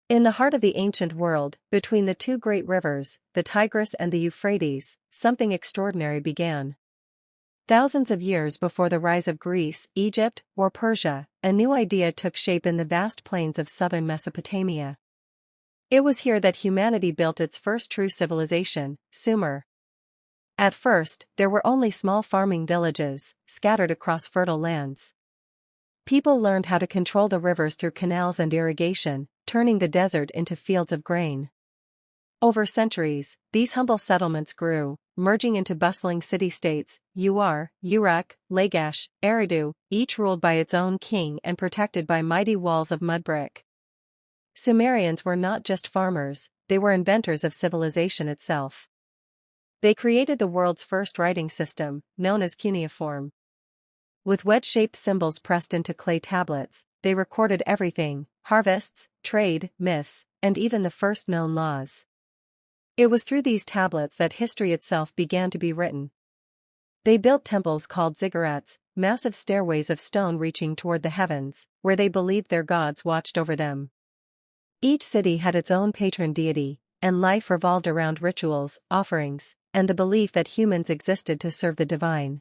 In the heart of the ancient world, between the two great rivers, the Tigris and the Euphrates, something extraordinary began. Thousands of years before the rise of Greece, Egypt, or Persia, a new idea took shape in the vast plains of southern Mesopotamia. It was here that humanity built its first true civilization, Sumer. At first, there were only small farming villages, scattered across fertile lands. People learned how to control the rivers through canals and irrigation, turning the desert into fields of grain. Over centuries, these humble settlements grew, merging into bustling city-states, Uruk, Lagash, Eridu, each ruled by its own king and protected by mighty walls of mud brick. Sumerians were not just farmers, they were inventors of civilization itself. They created the world's first writing system, known as cuneiform. With wedge-shaped symbols pressed into clay tablets, they recorded everything: harvests, trade, myths, and even the first known laws. It was through these tablets that history itself began to be written. They built temples called ziggurats, massive stairways of stone reaching toward the heavens, where they believed their gods watched over them. Each city had its own patron deity, and life revolved around rituals, offerings, and the belief that humans existed to serve the divine.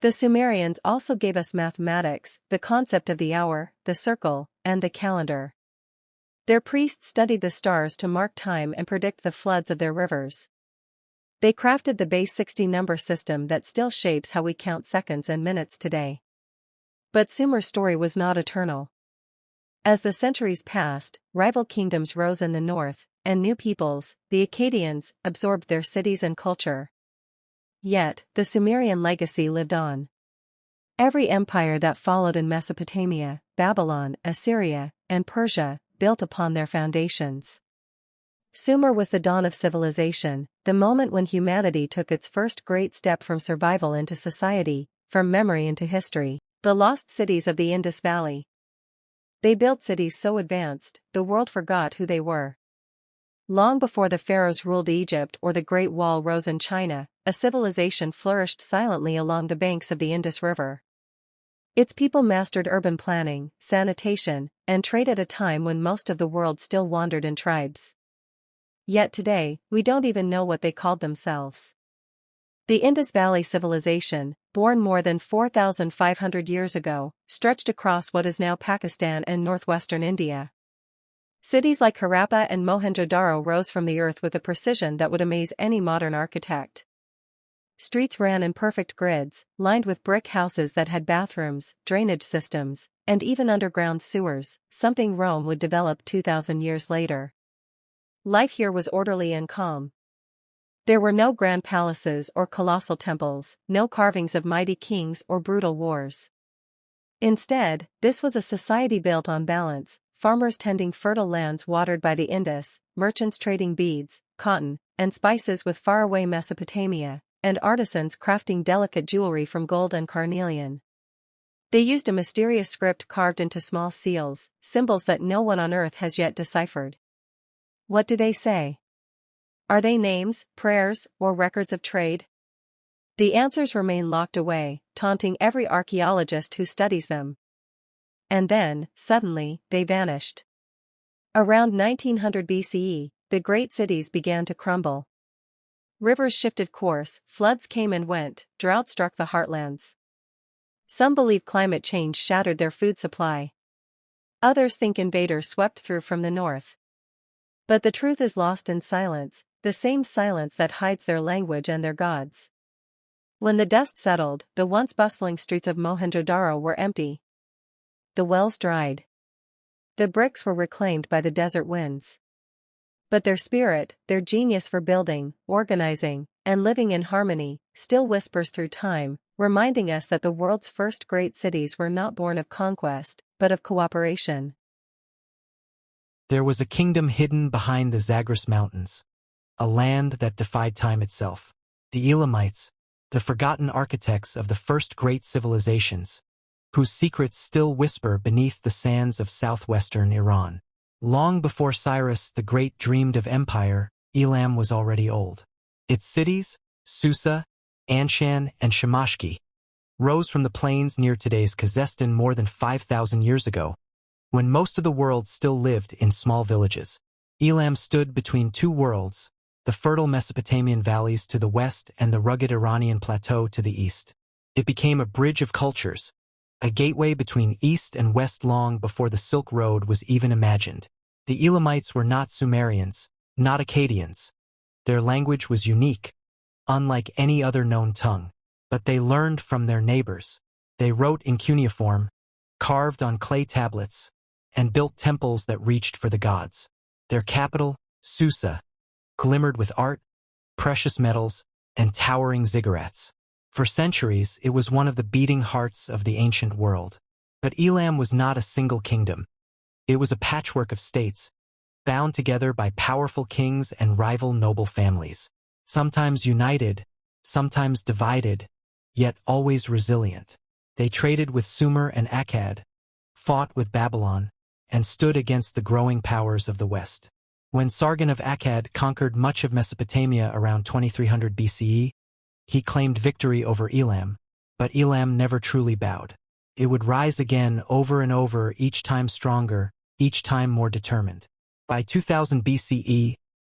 The Sumerians also gave us mathematics, the concept of the hour, the circle, and the calendar. Their priests studied the stars to mark time and predict the floods of their rivers. They crafted the base 60 number system that still shapes how we count seconds and minutes today. But Sumer's story was not eternal. As the centuries passed, rival kingdoms rose in the north, and new peoples, the Akkadians, absorbed their cities and culture. Yet, the Sumerian legacy lived on. Every empire that followed in Mesopotamia, Babylon, Assyria, and Persia, built upon their foundations. Sumer was the dawn of civilization, the moment when humanity took its first great step from survival into society, from memory into history, the lost cities of the Indus Valley. They built cities so advanced, the world forgot who they were. Long before the pharaohs ruled Egypt or the Great Wall rose in China, a civilization flourished silently along the banks of the Indus River. Its people mastered urban planning, sanitation, and trade at a time when most of the world still wandered in tribes. Yet today, we don't even know what they called themselves. The Indus Valley Civilization, born more than 4,500 years ago, stretched across what is now Pakistan and northwestern India. Cities like Harappa and Mohenjo-daro rose from the earth with a precision that would amaze any modern architect. Streets ran in perfect grids, lined with brick houses that had bathrooms, drainage systems, and even underground sewers, something Rome would develop 2,000 years later. Life here was orderly and calm. There were no grand palaces or colossal temples, no carvings of mighty kings or brutal wars. Instead, this was a society built on balance, farmers tending fertile lands watered by the Indus, merchants trading beads, cotton, and spices with faraway Mesopotamia, and artisans crafting delicate jewelry from gold and carnelian. They used a mysterious script carved into small seals, symbols that no one on earth has yet deciphered. What do they say? Are they names, prayers, or records of trade? The answers remain locked away, taunting every archaeologist who studies them. And then, suddenly, they vanished. Around 1900 BCE, the great cities began to crumble. Rivers shifted course, floods came and went, drought struck the heartlands. Some believe climate change shattered their food supply. Others think invaders swept through from the north. But the truth is lost in silence, the same silence that hides their language and their gods. When the dust settled, the once bustling streets of Mohenjo-daro were empty. The wells dried. The bricks were reclaimed by the desert winds. But their spirit, their genius for building, organizing, and living in harmony, still whispers through time, reminding us that the world's first great cities were not born of conquest, but of cooperation. There was a kingdom hidden behind the Zagros Mountains, a land that defied time itself. The Elamites, the forgotten architects of the first great civilizations, whose secrets still whisper beneath the sands of southwestern Iran. Long before Cyrus the Great dreamed of empire, Elam was already old. Its cities, Susa, Anshan, and Shamashki, rose from the plains near today's Kazakhstan more than 5,000 years ago. when most of the world still lived in small villages. Elam stood between two worlds, the fertile Mesopotamian valleys to the west and the rugged Iranian plateau to the east. It became a bridge of cultures, a gateway between east and west long before the Silk Road was even imagined. The Elamites were not Sumerians, not Akkadians. Their language was unique, unlike any other known tongue, but they learned from their neighbors. They wrote in cuneiform, carved on clay tablets, and built temples that reached for the gods. Their capital, Susa, glimmered with art, precious metals, and towering ziggurats. For centuries, it was one of the beating hearts of the ancient world. But Elam was not a single kingdom. It was a patchwork of states, bound together by powerful kings and rival noble families, sometimes united, sometimes divided, yet always resilient. They traded with Sumer and Akkad, fought with Babylon, and stood against the growing powers of the West. When Sargon of Akkad conquered much of Mesopotamia around 2300 BCE, he claimed victory over Elam, but Elam never truly bowed. It would rise again over and over, each time stronger, each time more determined. By 2000 BCE,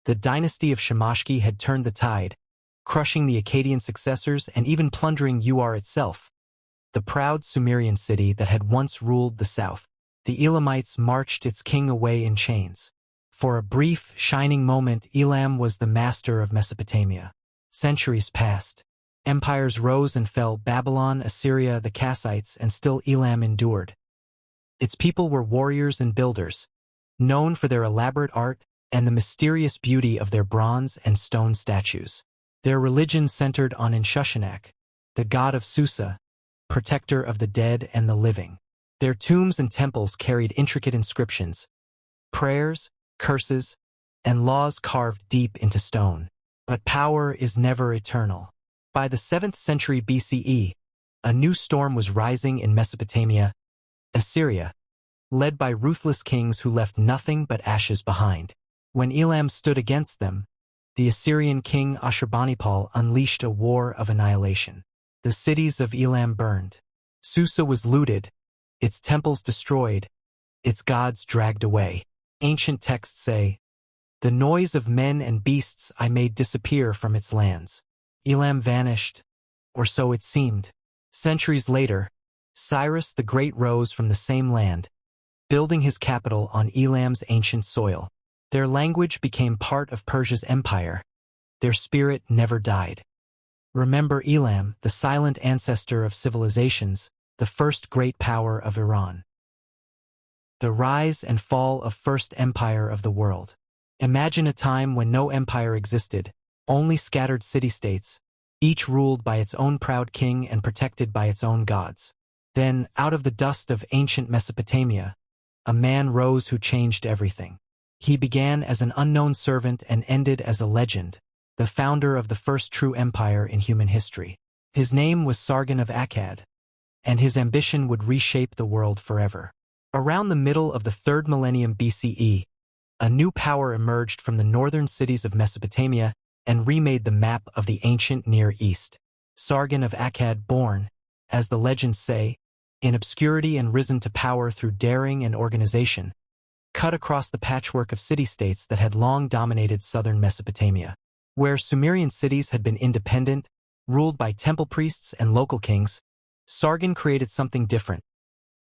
the dynasty of Shamashki had turned the tide, crushing the Akkadian successors and even plundering Ur itself, the proud Sumerian city that had once ruled the south. The Elamites marched its king away in chains. For a brief, shining moment, Elam was the master of Mesopotamia. Centuries passed. Empires rose and fell: Babylon, Assyria, the Kassites, and still Elam endured. Its people were warriors and builders, known for their elaborate art and the mysterious beauty of their bronze and stone statues. Their religion centered on Inshushinak, the god of Susa, protector of the dead and the living. Their tombs and temples carried intricate inscriptions, prayers, curses, and laws carved deep into stone. But power is never eternal. By the 7th century BCE, a new storm was rising in Mesopotamia, Assyria, led by ruthless kings who left nothing but ashes behind. When Elam stood against them, the Assyrian king Ashurbanipal unleashed a war of annihilation. The cities of Elam burned. Susa was looted, its temples destroyed, its gods dragged away. Ancient texts say, "The noise of men and beasts I made disappear from its lands." Elam vanished, or so it seemed. Centuries later, Cyrus the Great rose from the same land, building his capital on Elam's ancient soil. Their language became part of Persia's empire. Their spirit never died. Remember Elam, the silent ancestor of civilizations, the first great power of Iran. The rise and fall of First Empire of the world. Imagine a time when no empire existed, only scattered city-states, each ruled by its own proud king and protected by its own gods. Then, out of the dust of ancient Mesopotamia, a man rose who changed everything. He began as an unknown servant and ended as a legend, the founder of the first true empire in human history. His name was Sargon of Akkad, and his ambition would reshape the world forever. Around the middle of the 3rd millennium BCE, a new power emerged from the northern cities of Mesopotamia and remade the map of the ancient Near East. Sargon of Akkad, born, as the legends say, in obscurity and risen to power through daring and organization, cut across the patchwork of city-states that had long dominated southern Mesopotamia. Where Sumerian cities had been independent, ruled by temple priests and local kings, Sargon created something different.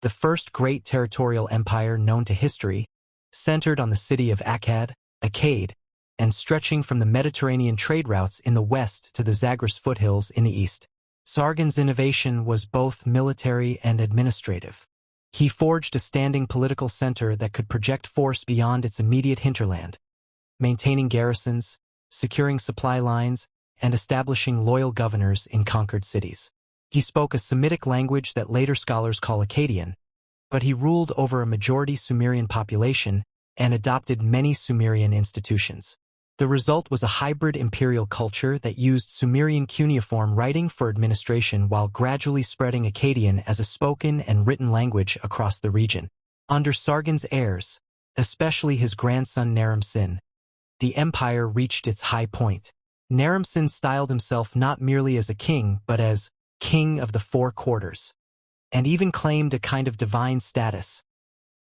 The first great territorial empire known to history, centered on the city of Akkad, Akkad, and stretching from the Mediterranean trade routes in the west to the Zagros foothills in the east. Sargon's innovation was both military and administrative. He forged a standing political center that could project force beyond its immediate hinterland, maintaining garrisons, securing supply lines, and establishing loyal governors in conquered cities. He spoke a Semitic language that later scholars call Akkadian, but he ruled over a majority Sumerian population and adopted many Sumerian institutions. The result was a hybrid imperial culture that used Sumerian cuneiform writing for administration while gradually spreading Akkadian as a spoken and written language across the region. Under Sargon's heirs, especially his grandson Naram-Sin, the empire reached its high point. Naram-Sin styled himself not merely as a king but as king of the four quarters, and even claimed a kind of divine status.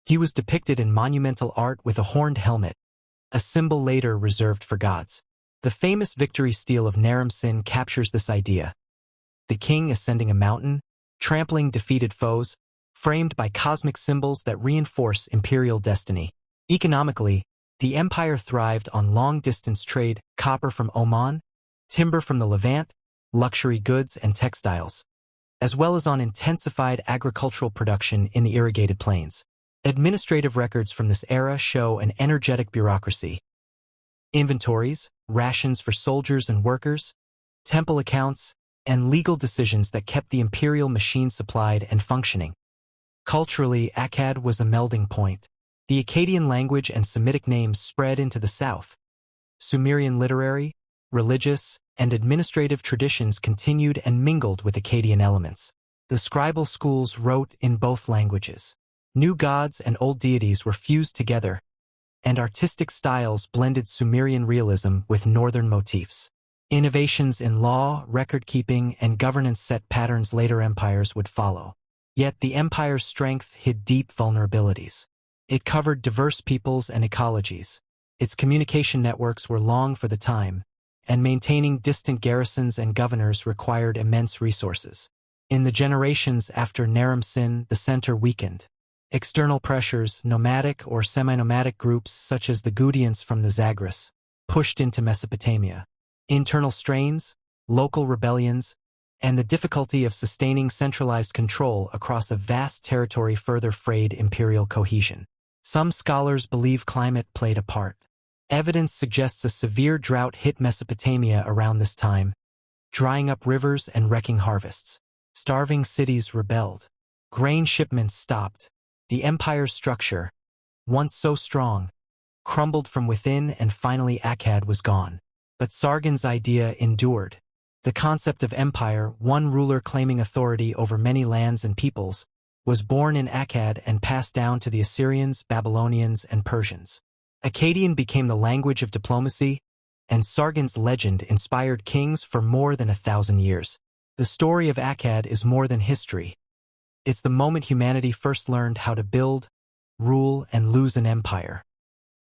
He was depicted in monumental art with a horned helmet, a symbol later reserved for gods. The famous victory stele of Naram-Sin captures this idea. The king ascending a mountain, trampling defeated foes, framed by cosmic symbols that reinforce imperial destiny. Economically, the empire thrived on long-distance trade, copper from Oman, timber from the Levant, luxury goods and textiles, as well as on intensified agricultural production in the irrigated plains. Administrative records from this era show an energetic bureaucracy. Inventories, rations for soldiers and workers, temple accounts, and legal decisions that kept the imperial machine supplied and functioning. Culturally, Akkad was a melding point. The Akkadian language and Semitic names spread into the south. Sumerian literary, religious, and administrative traditions continued and mingled with Akkadian elements. The scribal schools wrote in both languages. New gods and old deities were fused together, and artistic styles blended Sumerian realism with northern motifs. Innovations in law, record-keeping, and governance set patterns later empires would follow. Yet the empire's strength hid deep vulnerabilities. It covered diverse peoples and ecologies. Its communication networks were long for the time, and maintaining distant garrisons and governors required immense resources. In the generations after Naram-Sin, the center weakened. External pressures, nomadic or semi-nomadic groups such as the Gutians from the Zagros, pushed into Mesopotamia. Internal strains, local rebellions, and the difficulty of sustaining centralized control across a vast territory further frayed imperial cohesion. Some scholars believe climate played a part. Evidence suggests a severe drought hit Mesopotamia around this time, drying up rivers and wrecking harvests. Starving cities rebelled. Grain shipments stopped. The empire's structure, once so strong, crumbled from within, and finally Akkad was gone. But Sargon's idea endured. The concept of empire, one ruler claiming authority over many lands and peoples, was born in Akkad and passed down to the Assyrians, Babylonians, and Persians. Akkadian became the language of diplomacy, and Sargon's legend inspired kings for more than 1,000 years. The story of Akkad is more than history. It's the moment humanity first learned how to build, rule, and lose an empire.